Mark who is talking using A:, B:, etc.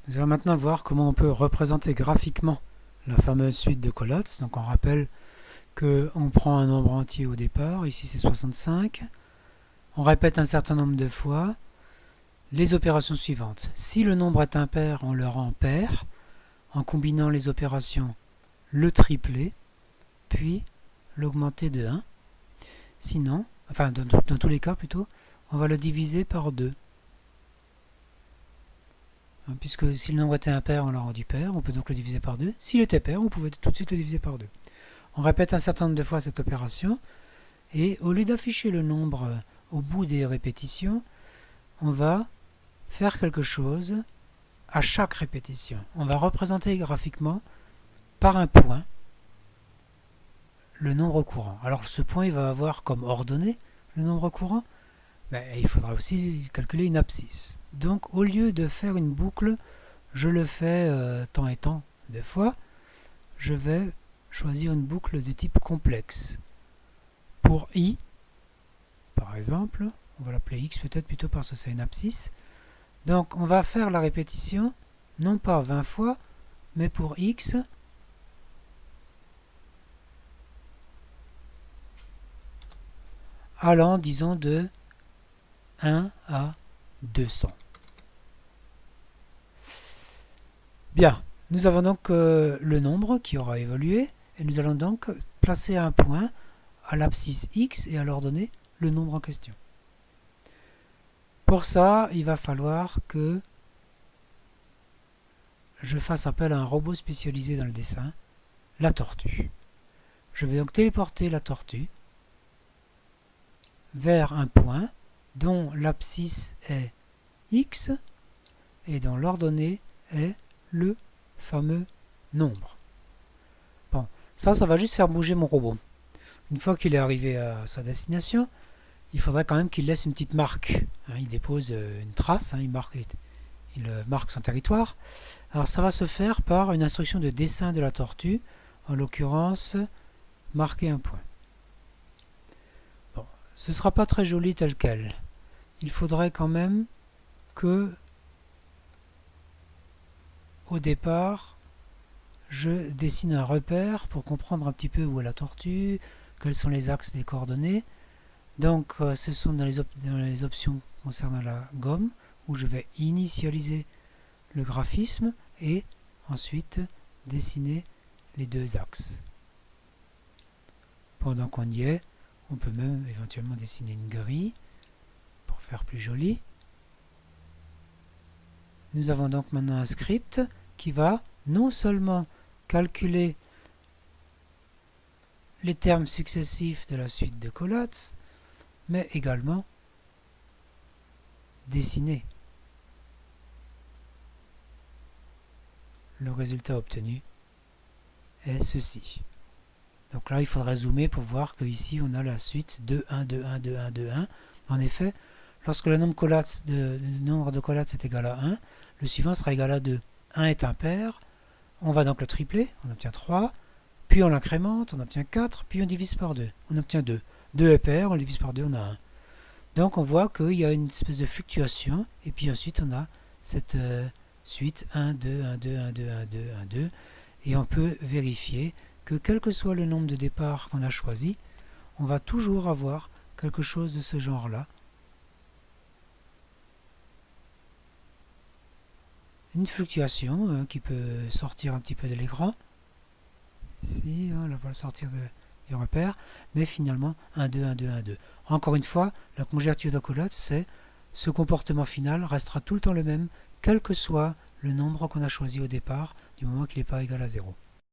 A: Nous allons maintenant voir comment on peut représenter graphiquement la fameuse suite de Collatz. Donc on rappelle qu'on prend un nombre entier au départ, ici c'est 65. On répète un certain nombre de fois les opérations suivantes. Si le nombre est impair, on le rend pair en combinant les opérations le tripler, puis l'augmenter de 1. Sinon, enfin dans tous les cas plutôt, on va le diviser par 2. Puisque si le nombre était impair, on l'a rendu pair, on peut donc le diviser par 2. S'il était pair, on pouvait tout de suite le diviser par 2. On répète un certain nombre de fois cette opération, et au lieu d'afficher le nombre au bout des répétitions, on va faire quelque chose à chaque répétition. On va représenter graphiquement par un point le nombre courant. Alors ce point, il va avoir comme ordonnée le nombre courant, mais il faudra aussi calculer une abscisse. Donc au lieu de faire une boucle, je le fais tant et tant de fois, je vais choisir une boucle de type complexe. Pour i, par exemple, on va l'appeler x peut-être plutôt parce que c'est une abscisse. Donc on va faire la répétition, non pas 20 fois, mais pour x, allant, disons, de 1 à 200. Bien, nous avons donc le nombre qui aura évolué, et nous allons donc placer un point à l'abscisse x et à leur donner le nombre en question. Pour ça, il va falloir que je fasse appel à un robot spécialisé dans le dessin, la tortue. Je vais donc téléporter la tortue vers un point dont l'abscisse est x et dont l'ordonnée est le fameux nombre. Bon, ça va juste faire bouger mon robot. Une fois qu'il est arrivé à sa destination, il faudrait quand même qu'il laisse une petite marque. Il dépose une trace, il marque son territoire. Alors ça va se faire par une instruction de dessin de la tortue, en l'occurrence marquer un point. Bon, ce ne sera pas très joli tel quel. Il faudrait quand même que au départ je dessine un repère pour comprendre un petit peu où est la tortue, quels sont les axes des coordonnées. Donc ce sont dans les options concernant la gomme où je vais initialiser le graphisme et ensuite dessiner les deux axes. Pendant qu'on y est, on peut même éventuellement dessiner une grille pour faire plus joli. Nous avons donc maintenant un script qui va non seulement calculer les termes successifs de la suite de Collatz, mais également dessiner le résultat obtenu est ceci. Donc là, il faudrait zoomer pour voir qu'ici, on a la suite 2, 1, 2, 1, 2, 1, 2, 1. En effet, lorsque le nombre de Collatz est égal à 1, le suivant sera égal à 2. 1 est impair, on va donc le tripler, on obtient 3, puis on l'incrémente, on obtient 4, puis on divise par 2, on obtient 2. 2 est pair, on le divise par 2, on a 1. Donc on voit qu'il y a une espèce de fluctuation, et puis ensuite on a cette suite 1, 2, 1, 2, 1, 2, 1, 2, 1, 2, et on peut vérifier que quel que soit le nombre de départ qu'on a choisi, on va toujours avoir quelque chose de ce genre-là. Une fluctuation qui peut sortir un petit peu de l'écran. Ici, on va le sortir du repère, mais finalement 1, 2, 1, 2, 1, 2. Encore une fois, la conjecture de Collatz, c'est ce comportement final restera tout le temps le même, quel que soit le nombre qu'on a choisi au départ, du moment qu'il n'est pas égal à 0.